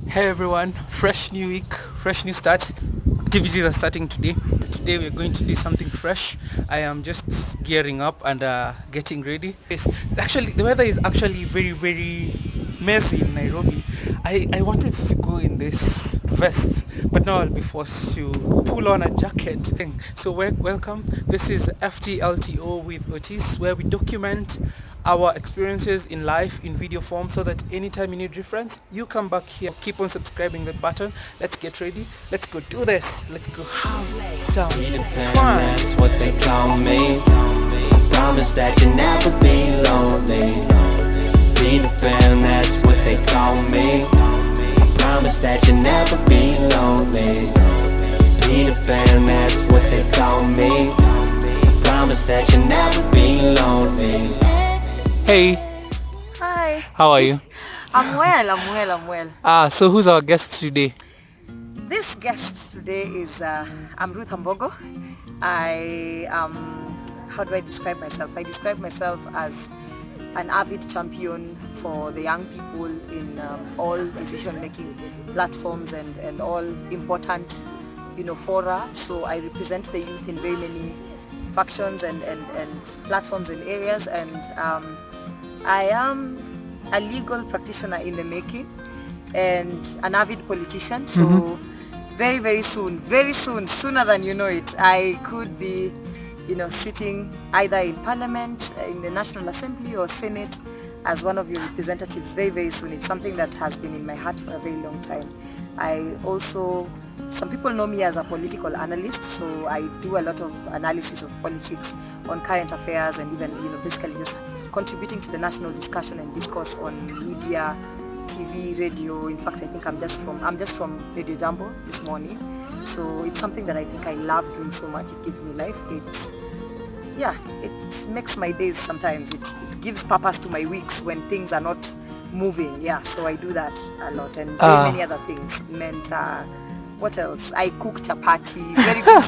Hey everyone, fresh new week, fresh new start. Activities are starting today. Today we're going to do something fresh. I am just gearing up and getting ready. Actually, the weather is actually very, very messy in Nairobi. I wanted to go in this vest, but now I'll be forced to pull on a jacket. So welcome. This is FTLTO with Ottis, where we document our experiences in life in video form so that anytime you need reference, you come back here. Keep on subscribing the button. Let's get ready. Let's go do this. Let's go. Sound. Come on. That's what they call me. I promise that you'll never be lonely. Peter Pan, that's what they call me. I promise that you'll never be lonely. Peter Pan, that's what they call me. I promise that you'll never be lonely. Hey, Hi. how are you? I'm well. So who's our guest today? This guest today is, I'm Ruth Ambogo. I how do I describe myself? I describe myself as an avid champion for the young people in all decision-making platforms and all important, fora. So I represent the youth in very many factions and platforms and areas, and I am a legal practitioner in the making and an avid politician. So very, very soon, sooner than you know it, I could be, sitting either in Parliament, in the National Assembly or Senate as one of your representatives very, very soon. It's something that has been in my heart for a very long time. I also, some people know me as a political analyst, so I do a lot of analysis of politics on current affairs and even, basically just contributing to the national discussion and discourse on media, TV, radio. In fact, I think I'm just from Radio Jambo this morning. So it's something that I think I love doing so much. It gives me life. It makes my days sometimes. It gives purpose to my weeks when things are not moving. Yeah, so I do that a lot, and very many other things. Mentor. What else? I cook chapati. Very good.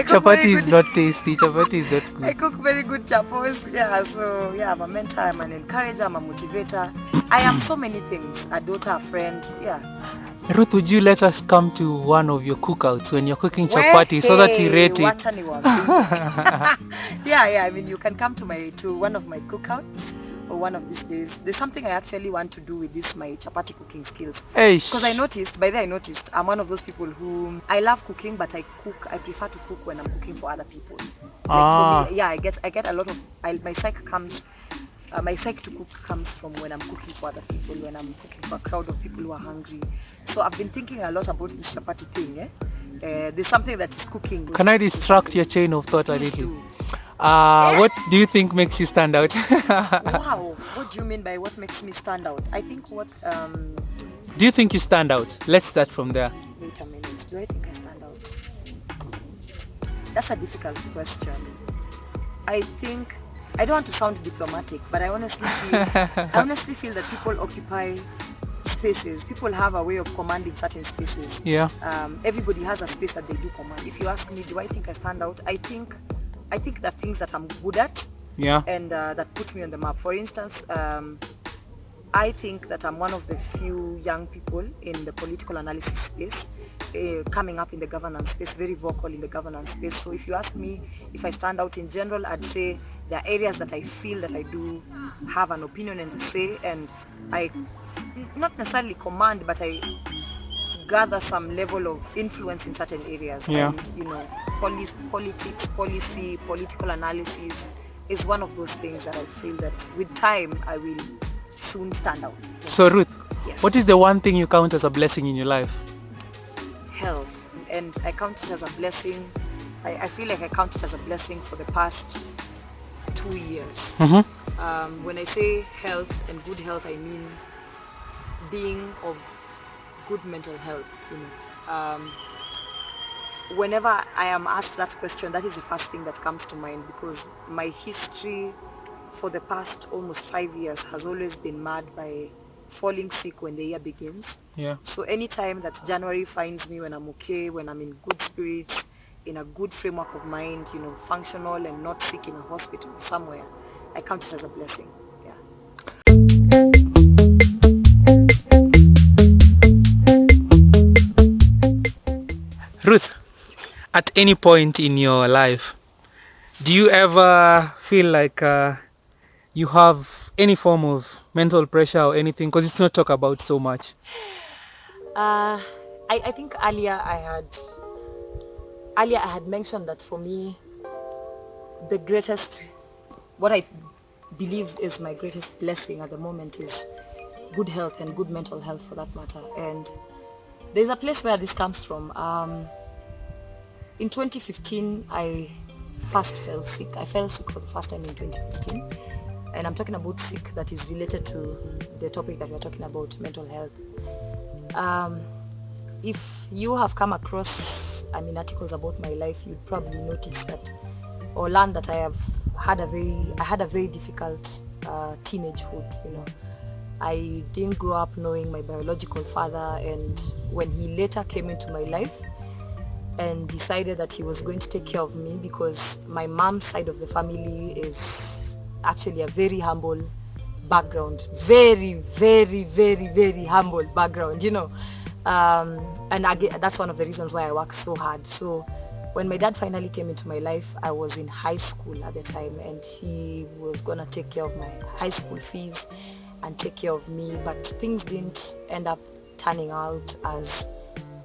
Chapati is not tasty. Chapati is not good. I cook very good chapos. Yeah, so yeah, I'm a mentor, I'm an encourager, I'm a motivator. I am so many things. A daughter, a friend. Yeah. Ruth, would you let us come to one of your cookouts when you're cooking chapati so that you rate it? Yeah. I mean, you can come to one of my cookouts or one of these days. There's something I actually want to do with my chapati cooking skills. Because I noticed I'm one of those people who, I love cooking, but I prefer to cook when I'm cooking for other people. For me, yeah, I get a lot of, my psyche to cook comes from when I'm cooking for other people, when I'm cooking for a crowd of people who are hungry. So I've been thinking a lot about this chapati thing. There's something that is cooking. Can I distract your chain of thought a little? What do you think makes you stand out? Wow, what do you mean by what makes me stand out? I think Do you think you stand out? Let's start from there. Wait a minute, do I think I stand out? That's a difficult question. I think, I don't want to sound diplomatic, but I honestly feel that people occupy spaces. People have a way of commanding certain spaces. Yeah. Everybody has a space that they do command. If you ask me, do I think I stand out? I think the things that I'm good at, yeah, and that put me on the map. For instance, I think that I'm one of the few young people in the political analysis space, coming up in the governance space, very vocal in the governance space. So if you ask me if I stand out in general, I'd say there are areas that I feel that I do have an opinion and a say, and I not necessarily command, but I gather some level of influence in certain areas. Yeah. And politics, policy, political analysis is one of those things that I feel that with time I will soon stand out. So Ruth, yes. What is the one thing you count as a blessing in your life? Health. And I count it as a blessing. I feel like I count it as a blessing for the past 2 years. When I say health and good health, I mean being of good mental health. Whenever I am asked that question, that is the first thing that comes to mind, because my history for the past almost 5 years has always been marred by falling sick when the year begins. Yeah. So anytime that January finds me when I'm okay, when I'm in good spirits, in a good framework of mind, functional and not sick in a hospital somewhere, I count it as a blessing. Yeah. Ruth, at any point in your life, do you ever feel like you have any form of mental pressure or anything? Because it's not talked about so much. I think earlier I had mentioned that for me, the greatest, what I believe is my greatest blessing at the moment is good health and good mental health for that matter. And there's a place where this comes from. In 2015, I first fell sick. I fell sick for the first time in 2015. And I'm talking about sick that is related to the topic that we're talking about, mental health. If you have come across, articles about my life, you'd probably notice that or learn that I had a very difficult teenagehood. I didn't grow up knowing my biological father, and when he later came into my life and decided that he was going to take care of me, because my mom's side of the family is actually a very humble background, very, very, very, very humble background, and again, that's one of the reasons why I work so hard. So when my dad finally came into my life, I was in high school at the time, and he was gonna take care of my high school fees and take care of me, but things didn't end up turning out as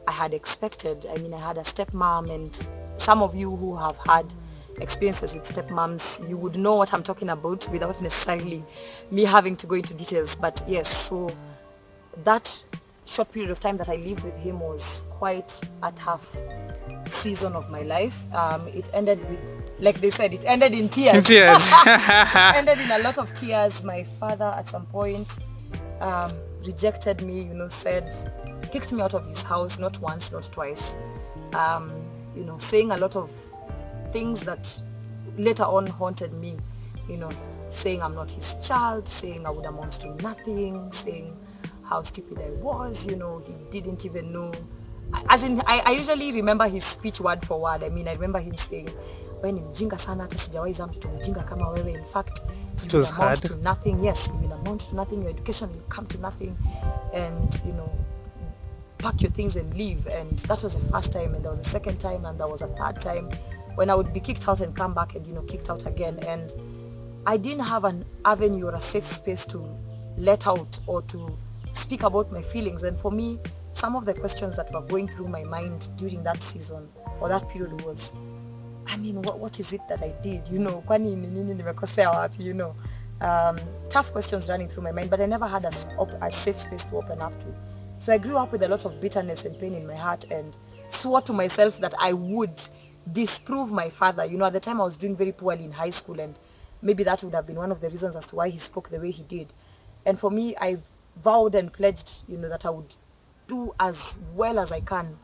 I had expected. I had a stepmom, and some of you who have had experiences with stepmoms, you would know what I'm talking about without necessarily me having to go into details. But yes, so that short period of time that I lived with him was quite a tough season of my life. It ended with, like they said, it ended in tears. Tears. It ended in a lot of tears. My father at some point rejected me, kicked me out of his house, not once, not twice, saying a lot of things that later on haunted me, saying I'm not his child, saying I would amount to nothing, saying how stupid I was, he didn't even know. I usually remember his speech word for word. I remember him saying, wewe ni mjinga sana, hata sijawahi zaa mtoto mjinga kama wewe. In fact, you will amount to nothing. Yes, you will amount to nothing. Your education will come to nothing. And, pack your things and leave. And that was the first time, and there was a second time, and there was a third time when I would be kicked out and come back and, kicked out again. And I didn't have an avenue or a safe space to let out or to speak about my feelings. And for me, some of the questions that were going through my mind during that season or that period was, what is it that I did? Kwani nini nimekosea wapi? Tough questions running through my mind, but I never had a safe space to open up to. So I grew up with a lot of bitterness and pain in my heart, and swore to myself that I would disprove my father. At the time I was doing very poorly in high school, and maybe that would have been one of the reasons as to why he spoke the way he did. And for me, I vowed and pledged, that I would do as well as I can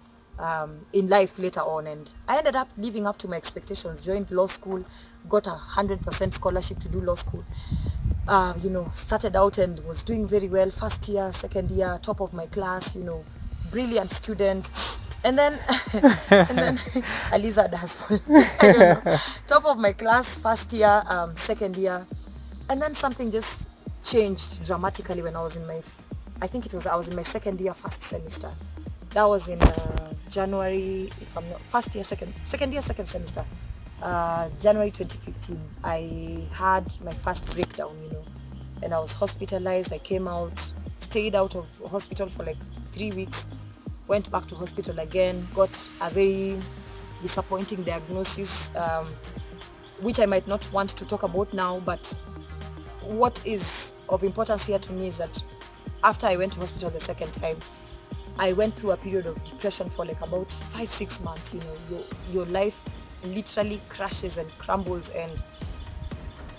in life later on. And I ended up living up to my expectations, joined law school, got 100% scholarship to do law school. Started out and was doing very well, first year, second year, top of my class, brilliant student. And then, Aliza does, I don't know, top of my class, first year, second year. And then something just changed dramatically when I was in my, I was in my second year, first semester. That was in January, if I'm not, first year, second year, second semester. January 2015, I had my first breakdown, and I was hospitalized. I came out, stayed out of hospital for like 3 weeks, went back to hospital again, got a very disappointing diagnosis, which I might not want to talk about now, but what is of importance here to me is that after I went to hospital the second time, I went through a period of depression for like about 5-6 months. Your life literally crashes and crumbles,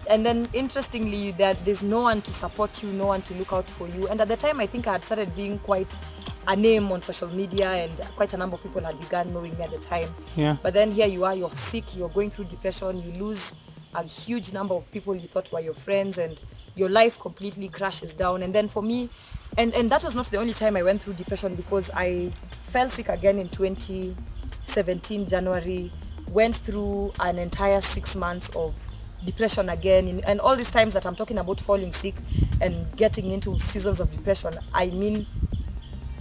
and then interestingly there's no one to support you, no one to look out for you. And at the time I think I had started being quite a name on social media, and quite a number of people had begun knowing me at the time. Yeah. But then here you are, you're sick, you're going through depression, you lose a huge number of people you thought were your friends, and your life completely crashes down. And then for me, and that was not the only time I went through depression, because I fell sick again in 2017 January, went through an entire 6 months of depression again. And all these times that I'm talking about falling sick and getting into seasons of depression, I mean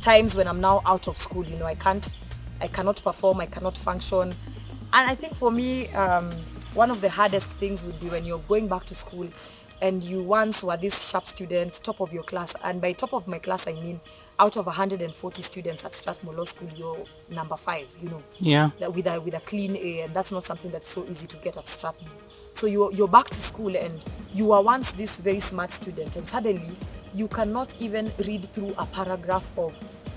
times when I'm now out of school. I can't I cannot perform, I cannot function. And I think for me, one of the hardest things would be when you're going back to school and you once were this sharp student, top of your class. And by top of my class, I mean out of 140 students at Strathmore Law School, you're number 5, Yeah. with a clean A, and that's not something that's so easy to get at Strathmore. So you're back to school, and you were once this very smart student, and suddenly you cannot even read through a paragraph of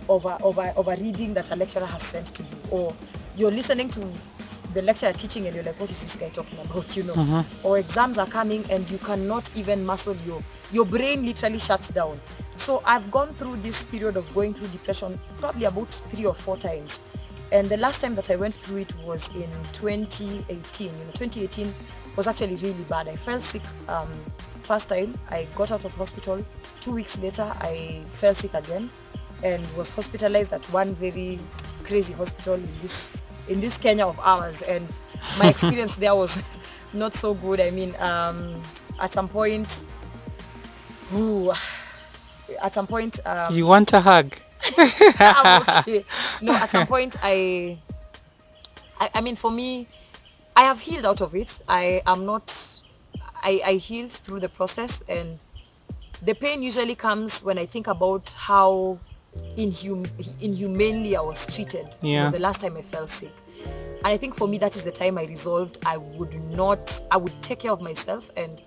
a reading that a lecturer has sent to you, or you're listening to the lecturer teaching and you're like, what is this guy talking about, or exams are coming and you cannot even muscle your brain literally shuts down. So I've gone through this period of going through depression probably about 3 or 4 times. And the last time that I went through it was in 2018. 2018 was actually really bad. I fell sick first time. I got out of hospital. 2 weeks later, I fell sick again and was hospitalized at one very crazy hospital in this Kenya of ours. And my experience there was not so good. I mean, at some point, You want a hug? I'm okay. No, at some point, I mean, for me, I have healed out of it. I healed through the process, and the pain usually comes when I think about how inhumanely I was treated. Yeah. The last time I fell sick. And I think for me, that is the time I resolved I would take care of myself and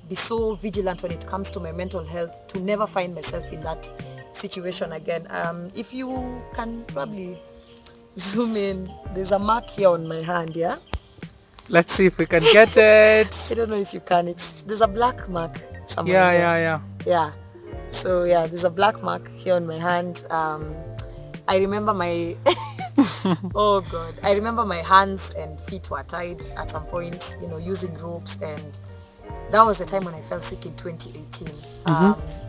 be so vigilant when it comes to my mental health to never find myself in that situation again. If you can probably zoom in, there's a mark here on my hand, yeah? Let's see if we can get it. I don't know if you can. There's a black mark somewhere. Yeah. So yeah, there's a black mark here on my hand. I remember my oh god, I remember my hands and feet were tied at some point, using ropes, and that was the time when I fell sick in 2018.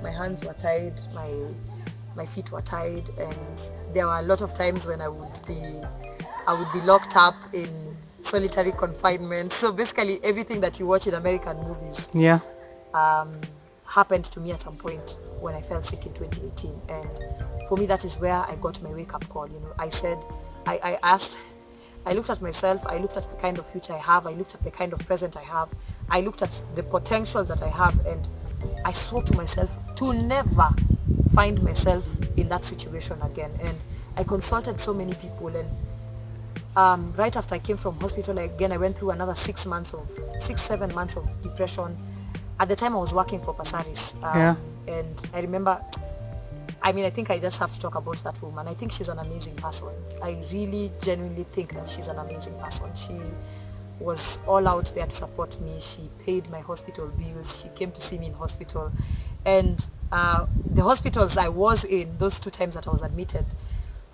My hands were tied, my feet were tied, and there were a lot of times when I would be locked up in solitary confinement. So basically everything that you watch in American movies happened to me at some point when I fell sick in 2018. And for me, that is where I got my wake-up call. I said, I looked at myself, I looked at the kind of future I have, I looked at the kind of present I have, I looked at the potential that I have, and I swore to myself to never find myself in that situation again. And I consulted so many people, and right after I came from hospital, I went through another 7 months of depression. At the time I was working for Pasaris, and I remember, I think I just have to talk about that woman. I think she's an amazing person. I really genuinely think that she's an amazing person. She was all out there to support me. She paid my hospital bills. She came to see me in hospital. And the hospitals I was in, those 2 times that I was admitted,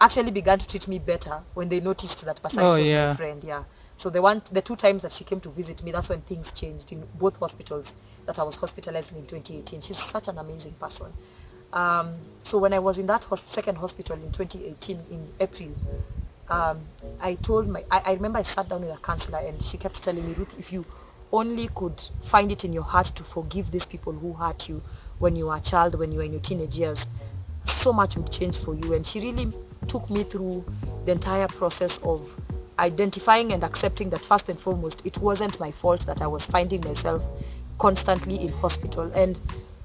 actually began to treat me better when they noticed that Pasaris was my friend. Yeah. So the 2 times that she came to visit me, that's when things changed in both hospitals that I was hospitalized in 2018. She's such an amazing person. So when I was in that second hospital in 2018 in April, I remember I sat down with a counselor, and she kept telling me, Ruth, if you only could find it in your heart to forgive these people who hurt you when you were a child, when you were in your teenage years, so much would change for you. And she really took me through the entire process of identifying and accepting that first and foremost, it wasn't my fault that I was finding myself constantly in hospital. And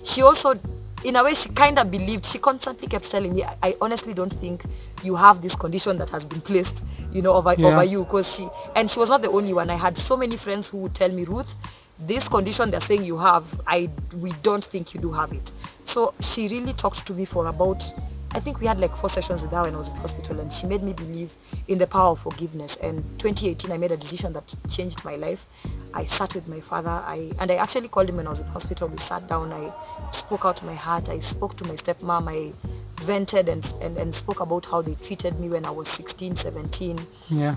she also, in a way, she kind of believed, she constantly kept telling me, I honestly don't think you have this condition that has been placed, over you, because she was not the only one. I had so many friends who would tell me, Ruth, this condition they're saying you have, we don't think you do have it. So she really talked to me for about, I think we had like 4 sessions with her when I was in hospital, and she made me believe in the power of forgiveness. And 2018, I made a decision that changed my life. I sat with my father, I actually called him when I was in hospital. We sat down, I spoke out my heart, I spoke to my stepmom, I vented and spoke about how they treated me when I was 16, 17. Yeah.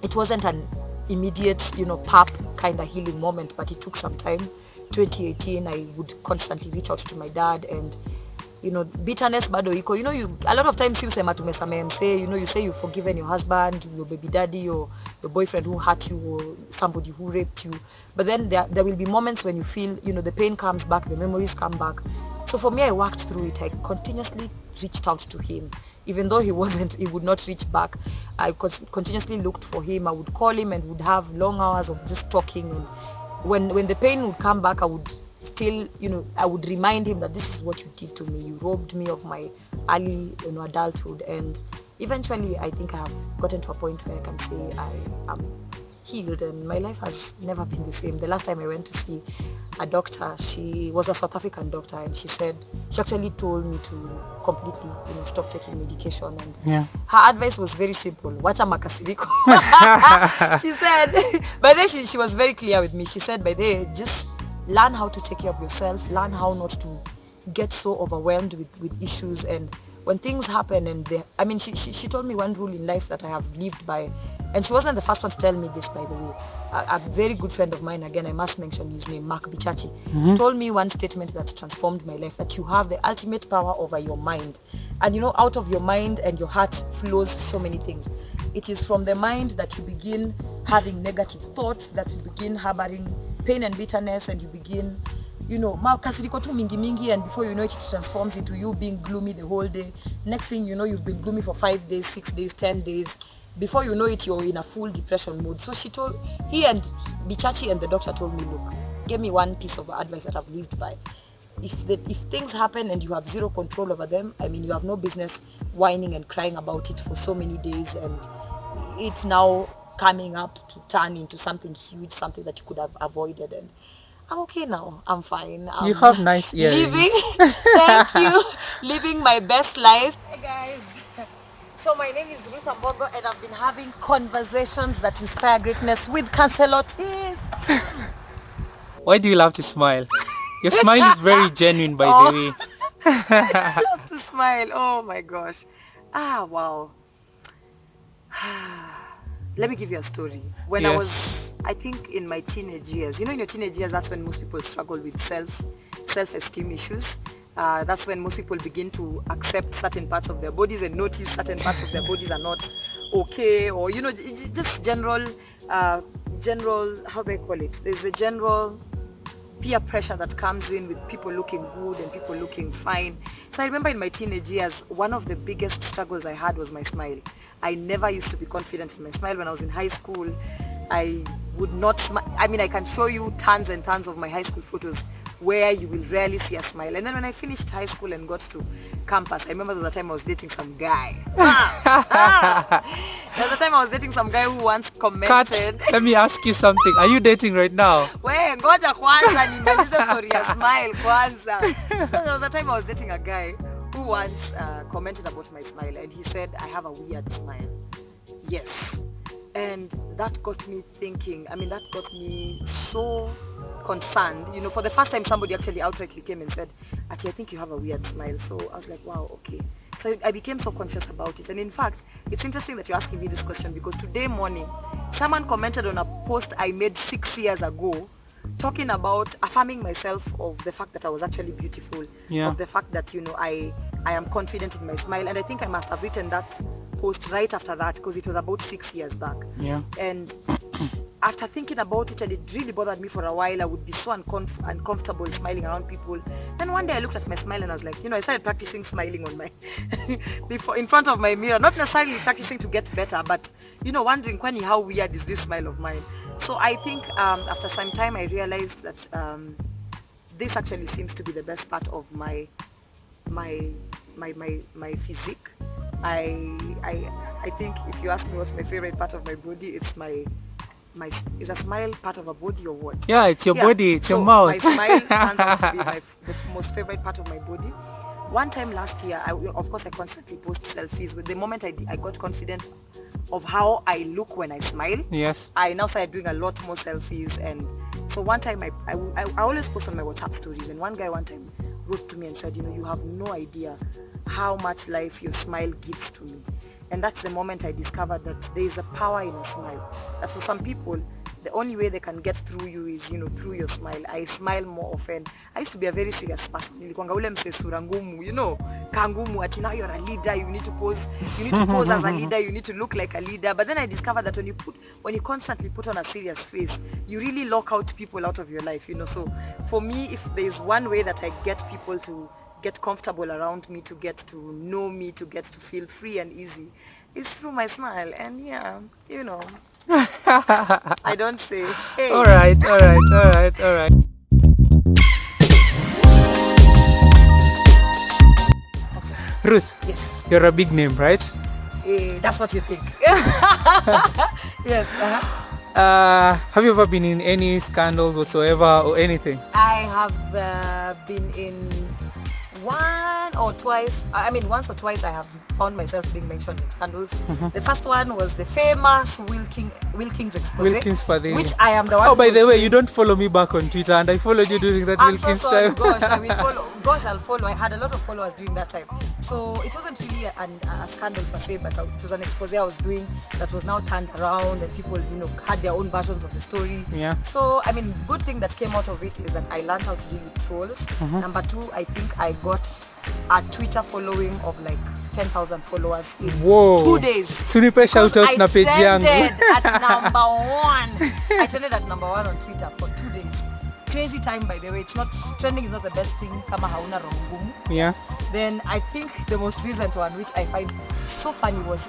It wasn't an immediate, pap kind of healing moment, but it took some time. 2018, I would constantly reach out to my dad, and bitterness bado iko. A lot of times you say matumesamehe msee, you say you've forgiven your husband, your baby daddy, or your boyfriend who hurt you, or somebody who raped you. But then there will be moments when you feel, the pain comes back, the memories come back. So for me, I worked through it. I continuously reached out to him. even though he would not reach back. I continuously looked for him. I would call him and would have long hours of just talking. And when the pain would come back, I would still, I would remind him that this is what you did to me. You robbed me of my early, adulthood. And eventually, I think I have gotten to a point where I can say I am healed, and my life has never been the same. The last time I went to see a doctor, she was a South African doctor, and she actually told me to completely, stop taking medication. And her advice was very simple: wacha makasiriko. She said, by then she was very clear with me. She said, by then, just learn how to take care of yourself, learn how not to get so overwhelmed with issues. And when things happen, and she told me one rule in life that I have lived by, and she wasn't the first one to tell me this, by the way. A very good friend of mine, again I must mention his name, Mark Bichachi, told me one statement that transformed my life: that you have the ultimate power over your mind. And out of your mind and your heart flows so many things. It is from the mind that you begin having negative thoughts, that you begin harboring pain and bitterness, and you begin makasiriko tu mingi, and before you know it, it transforms into you being gloomy the whole day. Next thing you know, you've been gloomy for 5 days, 6 days, 10 days. Before you know it, you're in a full depression mood. So he and Bichachi and the doctor told me, look, give me one piece of advice that I've lived by. If things happen and you have zero control over them, you have no business whining and crying about it for so many days, and it's now coming up to turn into something huge, something that you could have avoided. And I'm okay now. I'm fine. You have nice earrings. Thank you. Living my best life. Hey guys. So my name is Ruth Ambogo, and I've been having conversations that inspire greatness with Ottis. Why do you love to smile? Your smile is very genuine, by the way. I love to smile. Oh my gosh. Wow. Let me give you a story. When I was, I think, in my teenage years, in your teenage years, that's when most people struggle with self-esteem issues. That's when most people begin to accept certain parts of their bodies and notice certain parts of their bodies are not okay, or just general, how do I call it? There's a general peer pressure that comes in with people looking good and people looking fine. So I remember in my teenage years, one of the biggest struggles I had was my smile. I never used to be confident in my smile. When I was in high school, I would not smile. I can show you tons and tons of my high school photos where you will rarely see a smile. And then when I finished high school and got to campus, I remember there was a time I was dating some guy. There was a time I was dating some guy who once commented. Kat, let me ask you something. Are you dating right now? Ngoja kwanza nimalize story ya smile kwanza. So there was a time I was dating a guy who once commented about my smile, and he said I have a weird smile. Yes. And that got me thinking. That got me so concerned. For the first time somebody actually outrightly came and said, Ati, I think you have a weird smile. So I was like, wow, okay. So I became so conscious about it. And in fact, it's interesting that you're asking me this question, because today morning someone commented on a post I made 6 years ago, talking about affirming myself of the fact that I was actually beautiful, of the fact that I am confident in my smile. And I think I must have written that post right after that, because it was about 6 years back. And after thinking about it, and it really bothered me for a while, I would be so uncomfortable smiling around people. Then one day I looked at my smile and I was like, I started practicing smiling on my before in front of my mirror, not necessarily practicing to get better, but wondering, Kwani, how weird is this smile of mine? So I think after some time I realized that this actually seems to be the best part of my physique. I think if you ask me what's my favorite part of my body, it's is a smile part of a body or what? Yeah, it's your body, it's your mouth. My smile turns out to be the most favorite part of my body. One time last year, of course I constantly post selfies, but the moment I got confident of how I look when I smile, I now started doing a lot more selfies. And so one time I always post on my WhatsApp stories, and one guy one time wrote to me and said, you have no idea how much life your smile gives to me. And that's the moment I discovered that there is a power in a smile. That for some people, the only way they can get through you is, through your smile. I smile more often. I used to be a very serious person. Nilikuanga ule mse sura ngumu, kangumu, ati now you're a leader, you need to pose as a leader, you need to look like a leader. But then I discovered that when you constantly put on a serious face, you really lock out people out of your life, So for me, if there's one way that I get people to get comfortable around me, to get to know me, to get to feel free and easy, is through my smile. And yeah, you know, I don't say, hey. All right, all right, all right, all right. Ruth, Yes. you're a big name, right? That's what you think. Yes. Have you ever been in any scandals whatsoever or anything? I have been in once or twice I have found myself being mentioned in scandals. The first one was the famous Wilkins expose, Wilkins for the... which I am the one. Oh, by who the way, was- you don't follow me back on Twitter, and I followed you during that I'm so Wilkins sorry. time. Gosh, I will follow. Gosh, I'll follow. I had a lot of followers during that time, so it wasn't really a scandal per se, but it was an expose I was doing that was now turned around, and people, had their own versions of the story. Yeah. So I mean, good thing that came out of it is that I learned how to deal with trolls. Number two, I think I got a Twitter following of like 10,000 followers in Whoa. 2 days. Sunipe shout out na page yangu. I trended at number one. I trended at number one on Twitter for 2 days. Crazy time, by the way. It's not trending is not the best thing. Kama hauna roho ngumu. Yeah. Then I think the most recent one, which I find so funny, was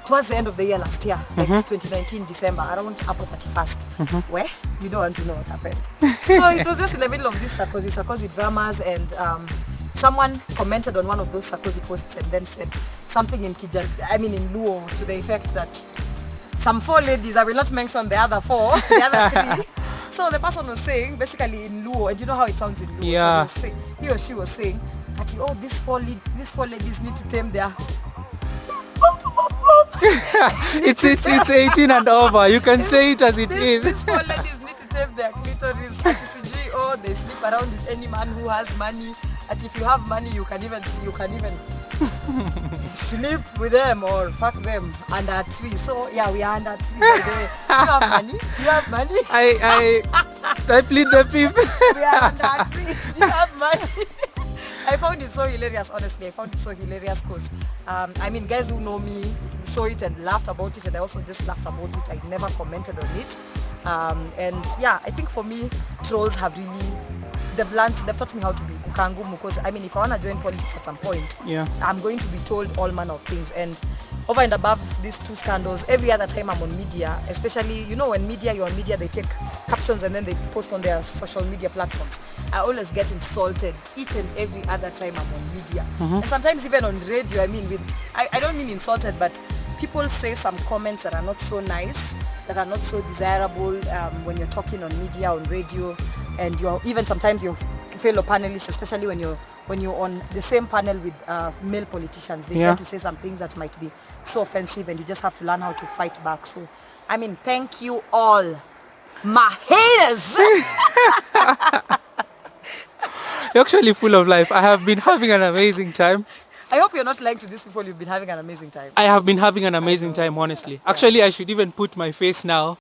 towards the end of the year last year, like 2019 December, around April 31st, where you don't want to know what happened. So it was just in the middle of these Sarkozy dramas, and someone commented on one of those Sarkozy posts and then said something in Luo, to the effect that some 4 ladies, I will not mention the other 4, the other 3. So the person was saying, basically in Luo, and you know how it sounds in Luo. Yeah. So he or she was saying that, these four ladies need to tame their... It's 18 and over. You can say it as it is. These 4 ladies need to tame their clitoris. They sleep around with any man who has money. And if you have money, you can even sleep with them or fuck them under a tree. So yeah, we are under a tree. By the way. You have money? You have money? I plead the fifth. We are under a tree. You have money? I found it so hilarious, honestly. I found it so hilarious because, guys who know me saw it and laughed about it, and I also just laughed about it. I never commented on it. And yeah, I think for me, trolls have really, they've taught me how to be kukangumu, because if I want to join politics at some point, yeah, I'm going to be told all manner of things. And over and above these 2 scandals, every other time I'm on media, especially, when you're on media, they take captions and then they post on their social media platforms. I always get insulted each and every other time I'm on media. And sometimes even on radio, I don't mean insulted, but people say some comments that are not so nice, that are not so desirable when you're talking on media, on radio, and even sometimes your fellow panelists, especially when you're on the same panel with male politicians, they try to say some things that might be so offensive, and you just have to learn how to fight back. So, thank you all, my haters. You're actually full of life. I have been having an amazing time. I hope you're not lying to these people. You've been having an amazing time. I have been having an amazing time, honestly. Actually, I should even put my face now.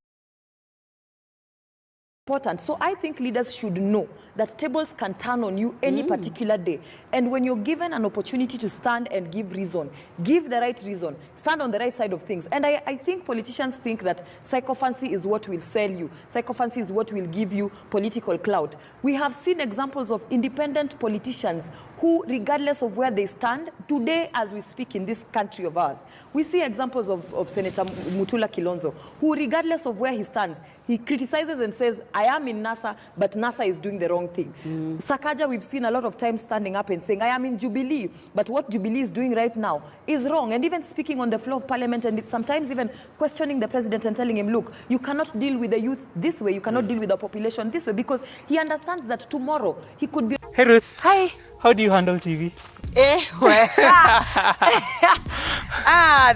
Important. So I think leaders should know that tables can turn on you any particular day. And when you're given an opportunity to stand and give reason, give the right reason, stand on the right side of things. And I think politicians think that sycophancy is what will sell you. Sycophancy is what will give you political clout. We have seen examples of independent politicians who, regardless of where they stand, today as we speak in this country of ours, we see examples of Senator Mutula Kilonzo, who, regardless of where he stands, he criticizes and says, I am in NASA, but NASA is doing the wrong thing. Sakaja, we've seen a lot of times standing up and saying, I am in Jubilee, but what Jubilee is doing right now is wrong. And even speaking on the floor of parliament, and sometimes even questioning the president and telling him, look, you cannot deal with the youth this way, you cannot deal with the population this way, because he understands that tomorrow he could be... Hey Ruth. Hi. How do you handle TV?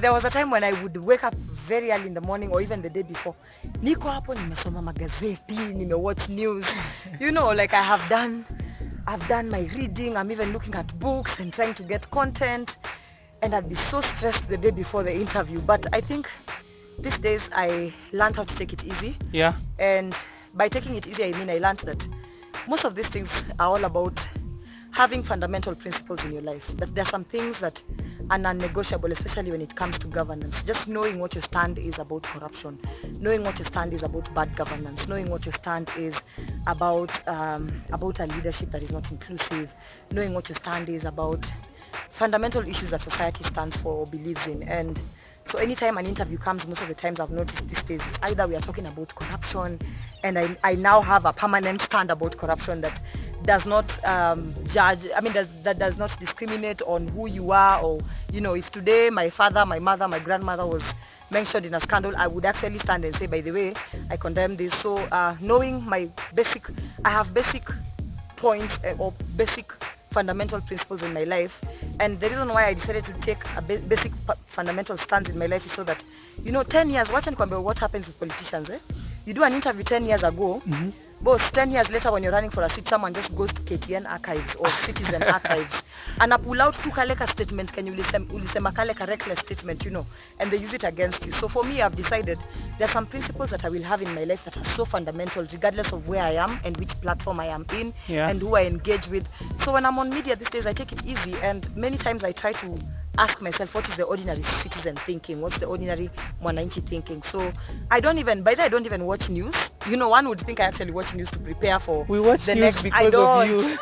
There was a time when I would wake up very early in the morning or even the day before. Niko hapo nimesoma magazeti, nimewatch news. Like I've done my reading. I'm even looking at books and trying to get content. And I'd be so stressed the day before the interview. But I think these days I learned how to take it easy. Yeah. And by taking it easy, I learned that most of these things are all about having fundamental principles in your life. That there are some things that a non-negotiable, especially when it comes to governance. Just knowing what your stand is about corruption, knowing what your stand is about bad governance, knowing what your stand is about a leadership that is not inclusive, knowing what your stand is about fundamental issues that society stands for or believes in. And so anytime an interview comes, most of the times I've noticed these days, it's either we are talking about corruption, and I now have a permanent stand about corruption that does not judge, that does not discriminate on who you are, or, if today my father, my mother, my grandmother was mentioned in a scandal, I would actually stand and say, by the way, I condemn this. So knowing I have basic points or basic fundamental principles in my life, and the reason why I decided to take a basic fundamental stance in my life is so that 10 years, what happens with politicians, you do an interview 10 years ago, boss, 10 years later when you're running for a seat, someone just goes to KTN archives or Citizen archives and pull out to kaleka statement, can you ulisema kaleka reckless statement, and they use it against you. So for me, I've decided there are some principles that I will have in my life that are so fundamental regardless of where I am and which platform I am in, and who I engage with. So when I'm on media these days, I take it easy, and many times I try to ask myself, what is the ordinary citizen thinking? What's the ordinary mwananchi thinking? So I don't even watch news. One would think I actually watch news to prepare for the next because of you.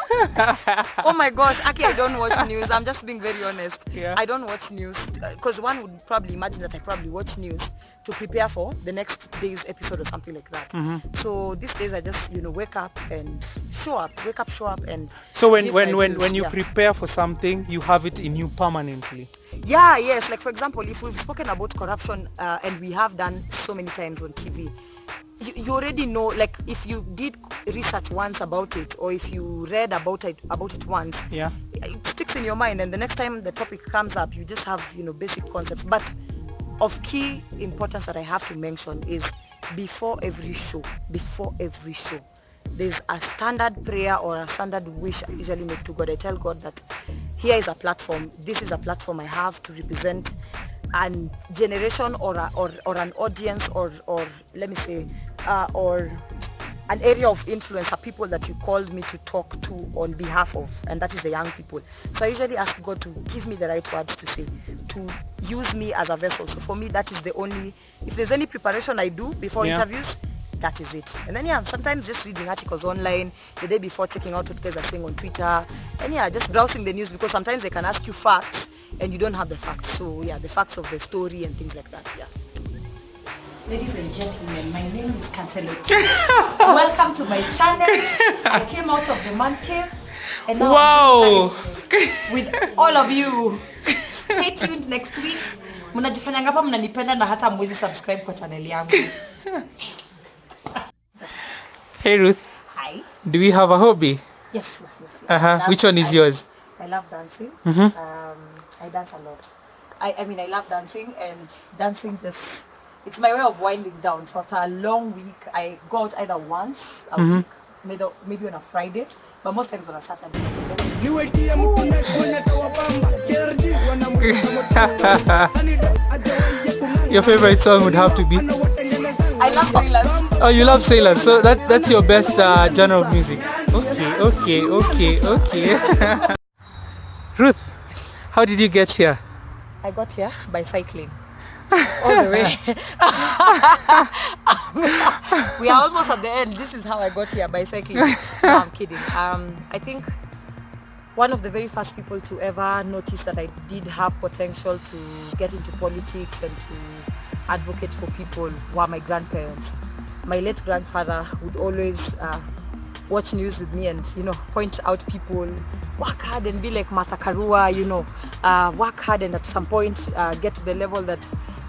Oh my gosh, Aki, I don't watch news. I'm just being very honest. I don't watch news because one would probably imagine that I probably watch news to prepare for the next day's episode or something like that. So these days I just wake up and show up. And so when you prepare for something, you have it in you permanently. Yes, like for example, if we've spoken about corruption and we have done so many times on TV, you already know, like if you did research once about it, or if you read about it once, it sticks in your mind, and the next time the topic comes up, you just have basic concepts. But of key importance that I have to mention is before every show, there's a standard prayer or a standard wish I usually make to God. I tell God that here is a platform. This is a platform I have to represent a generation or an audience or let me say or an area of influence, are people that you called me to talk to on behalf of, and that is the young people. So I usually ask God to give me the right words to say, to use me as a vessel. So for me, that is the only, if there's any preparation I do before interviews, that is it. And then sometimes just reading articles online the day before, checking out what guys are saying on Twitter, and just browsing the news, because sometimes they can ask you facts and you don't have the facts. So the facts of the story and things like that. Ladies and gentlemen, my name is FTLTO. Welcome to my channel. I came out of the man cave and now I'm with all of you. Stay tuned next week. Mnajifanya ngapa mnanipenda na hata mwezi subscribe kwa channel yangu. Hey Ruth. Hi. Do we have a hobby? Yes. Which one is yours? I love dancing. I dance a lot. I love dancing, and dancing it's my way of winding down. So after a long week, I go out either once a week, maybe on a Friday, but most times on a Saturday. Your favorite song would have to be? I love sailors. Oh, you love sailors. So that's your best genre of music. Okay. Ruth, how did you get here? I got here by cycling. All the way. We are almost at the end. This is how I got here, by cycling. No, I'm kidding. I think one of the very first people to ever notice that I did have potential to get into politics and to advocate for people were my grandparents. My late grandfather would always watch news with me and point out people, work hard and be like Martha Karua, work hard and at some point get to the level that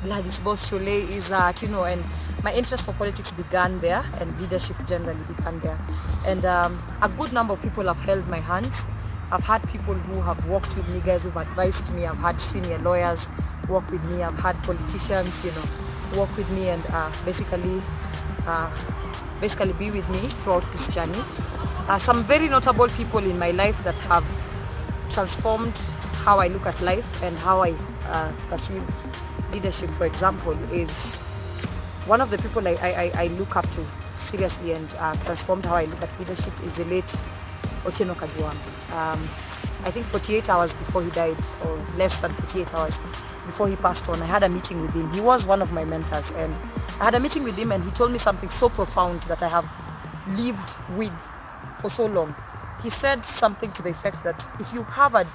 Gladys Boss Cholet is at, and my interest for politics began there, and leadership generally began there. And a good number of people have held my hand. I've had people who have worked with me, guys who've advised me. I've had senior lawyers work with me. I've had politicians, work with me and basically be with me throughout this journey. Some very notable people in my life that have transformed how I look at life and how I perceive leadership, for example, is one of the people I look up to seriously and transformed how I look at leadership is the late Otieno Kajwang. I think 48 hours before he died, or less than 48 hours before he passed on, I had a meeting with him. He was one of my mentors, and I had a meeting with him, and he told me something so profound that I have lived with for so long. He said something to the effect that if you have a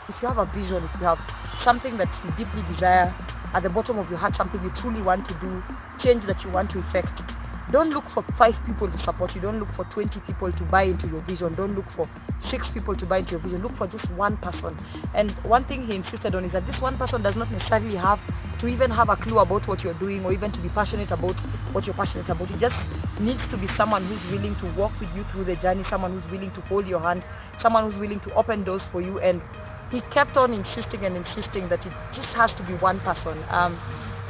vision, if you have something that you deeply desire at the bottom of your heart, something you truly want to do, change that you want to effect, don't look for 5 people to support you. Don't look for 20 people to buy into your vision. Don't look for 6 people to buy into your vision. Look for just one person. And one thing he insisted on is that this one person does not necessarily have to even have a clue about what you're doing or even to be passionate about what you're passionate about. It just needs to be someone who's willing to walk with you through the journey, someone who's willing to hold your hand, someone who's willing to open doors for you. And he kept on insisting and insisting that it just has to be one person.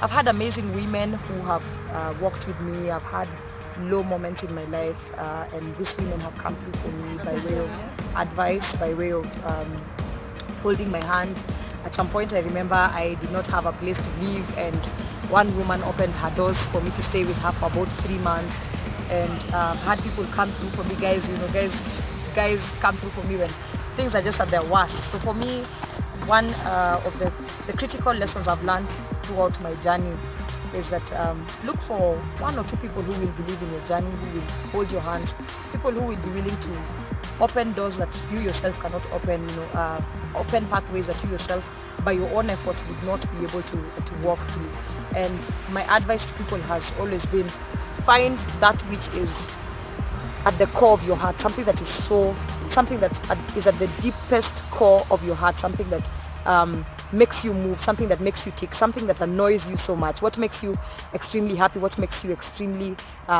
I've had amazing women who have walked with me. I've had low moments in my life, and these women have come through for me by way of advice, by way of holding my hand. At some point I remember I did not have a place to live, and one woman opened her doors for me to stay with her for about 3 months. And had people come through for me, guys come through for me when things are just at their worst. So for me, one of the critical lessons I've learned throughout my journey is that look for 1 or 2 people who will believe in your journey, who will hold your hands, people who will be willing to open doors that you yourself cannot open, open pathways that you yourself by your own effort would not be able to walk through. And my advice to people has always been, find that which is at the core of your heart, something that is at the deepest core of your heart, something that makes you move, something that makes you tick, something that annoys you so much. What makes you extremely happy, what makes you extremely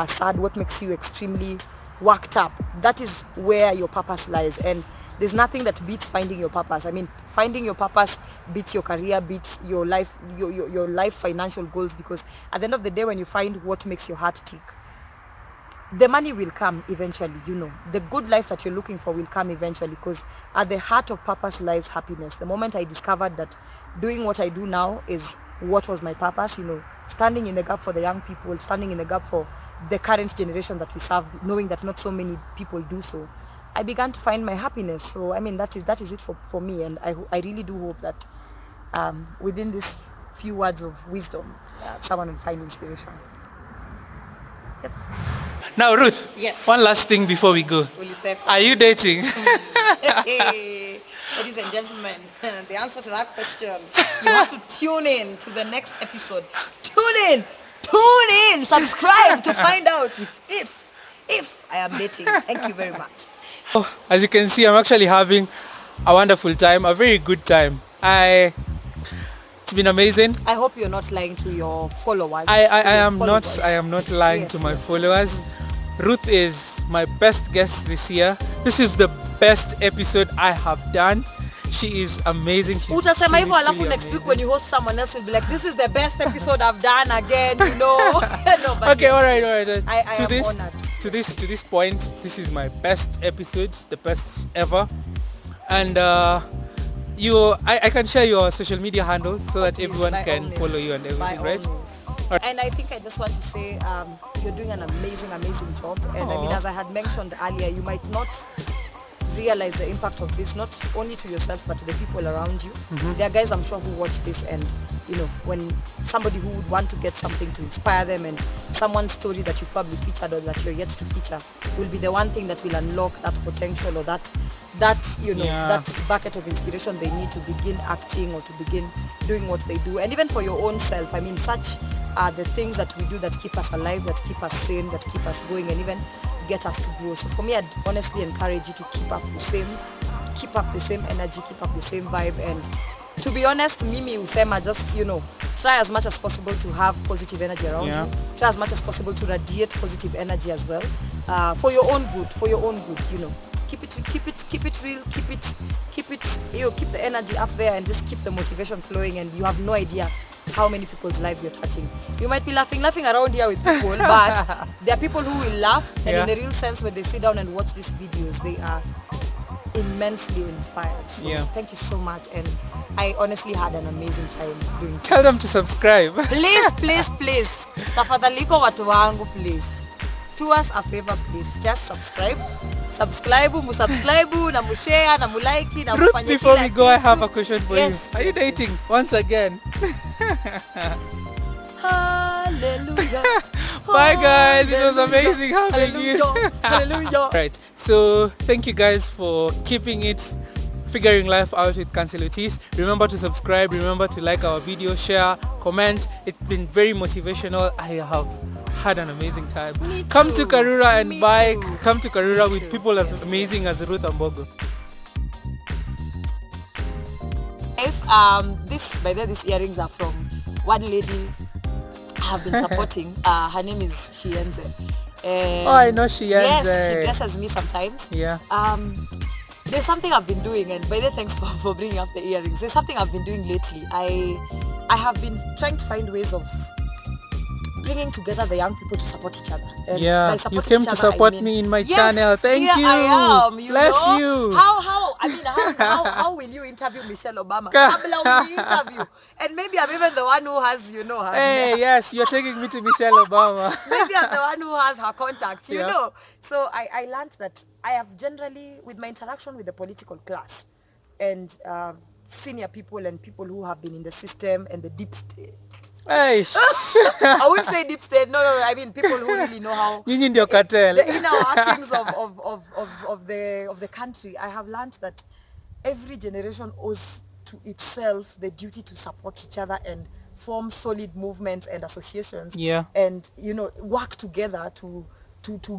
sad, what makes you extremely worked up. That is where your purpose lies, and there's nothing that beats finding your purpose. I mean, finding your purpose beats your career, beats your life, your life financial goals, because at the end of the day, when you find what makes your heart tick, the money will come eventually. The good life that you're looking for will come eventually, because at the heart of purpose lies happiness. The moment I discovered that doing what I do now is what was my purpose, standing in the gap for the young people, standing in the gap for the current generation that we serve, knowing that not so many people do so, I began to find my happiness. So I mean, that is it for me, and I really do hope that within these few words of wisdom, someone will find inspiration. Yep. Now, Ruth, Yes. one last thing before we go. Will you say? Are you dating? Hey, ladies and gentlemen, the answer to that question, you have to tune in to the next episode. Tune in, subscribe to find out if I am dating. Thank you very much. Oh, as you can see, I'm actually having a wonderful time, a very good time. It's been amazing. I hope you're not lying to your followers. I am not lying to my followers. Ruth is my best guest this year. This is the best episode I have done. She is amazing. Utasema hivyo alafu really next week when you host someone else will be like, this is the best episode I've done again, No, but okay, all right. I am honored. To this point, this is my best episode, the best ever. And I can share your social media handles so that everyone can follow you and everything, right? And I think I just want to say you're doing an amazing job. And I mean, as I had mentioned earlier, you might not realize the impact of this, not only to yourself but to the people around you. There are guys I'm sure who watch this, and when somebody who would want to get something to inspire them, and someone's story that you probably featured or that you're yet to feature will be the one thing that will unlock that potential or that bucket of inspiration they need to begin acting or to begin doing what they do. And even for your own self, I mean, such are the things that we do that keep us alive, that keep us sane, that keep us going, and even get us to grow. So for me, I'd honestly encourage you to keep up the same energy, keep up the same vibe. And to be honest, Mimi Usema, just try as much as possible to have positive energy around you. Try as much as possible to radiate positive energy as well, for your own good. Keep it real, keep the energy up there, and just keep the motivation flowing. And you have no idea how many people's lives you're touching. You might be laughing around here with people, but there are people who will laugh, and in the real sense, when they sit down and watch these videos, they are immensely inspired. So thank you so much, and I honestly had an amazing time doing this. Tell them to subscribe. Please. Tafadhaliko watu wangu, please. Do us a favor, please. Just subscribe. musubscribe na mushare na mulike na Ruth, mfanye before we go, I have a kitu. question for Yes, you. Are you yes, yes. dating once again? Hallelujah. Bye guys, it was amazing having you. Hallelujah. Right, so thank you guys for keeping it figuring life out with Cancel Otis. Remember to subscribe, remember to like our video, share, comment. It's been very motivational. I have had an amazing time. Me Come to too. Karura and Me buy. too. Come to Karura Me with too. people as Yes, amazing as Ruth Ambogo. If these earrings are from one lady I have been supporting. Her name is Shienze. And Oh, I know Shienze. yes, she dresses me sometimes. Yeah. There's something I've been doing, and by the way, thanks for bringing up the earrings. There's something I've been doing lately. I have been trying to find ways of bringing together the young people to support each other. And Yeah, by you supporting came each to other, support I mean, me in my yes, channel. Thank here you. I am, Bless know? you. How will you interview Michelle Obama? Kabla will you interview? And maybe I'm even the one who has, her, Hey, yes, you're taking me to Michelle Obama. maybe I'm the one who has her contacts, Yeah. know. So I learned that I have generally, with my interaction with the political class and senior people and people who have been in the system and the deep state. Hey, I wouldn't say deep state. No. I mean people who really know how Nyinyi ndio cartel. the inner workings of the country. I have learned that every generation owes to itself the duty to support each other and form solid movements and associations. Yeah. And work together to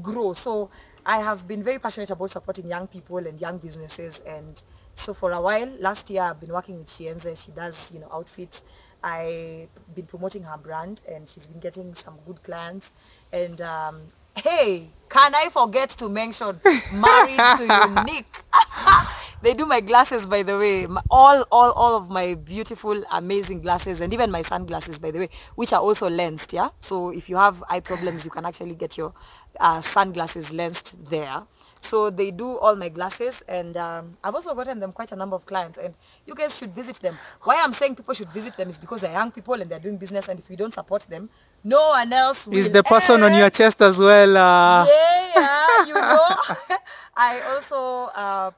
grow. So I have been very passionate about supporting young people and young businesses. And so for a while, last year I've been working with Shienze. She does outfits. I've been promoting her brand, and she's been getting some good clients. And hey, can I forget to mention Married to Unique? They do my glasses, by the way. All of my beautiful, amazing glasses, and even my sunglasses, by the way, which are also lensed. Yeah. So if you have eye problems, you can actually get your sunglasses lensed there. So they do all my glasses, and I've also gotten them quite a number of clients, and you guys should visit them. Why I'm saying people should visit them is because they're young people and they're doing business, and if we don't support them, no one else will. Is the person on your chest as well? Yeah, I also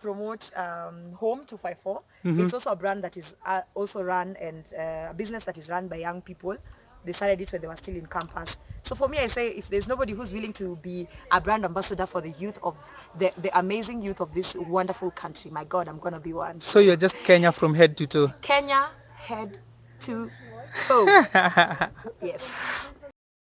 promote Home 254. It's also a brand that is also run, and a business that is run by young people. They started it when they were still in campus. So for me, I say if there's nobody who's willing to be a brand ambassador for the youth of the amazing youth of this wonderful country, my God, I'm gonna be one. So you're just Kenya from head to toe. Kenya head to toe. Yes.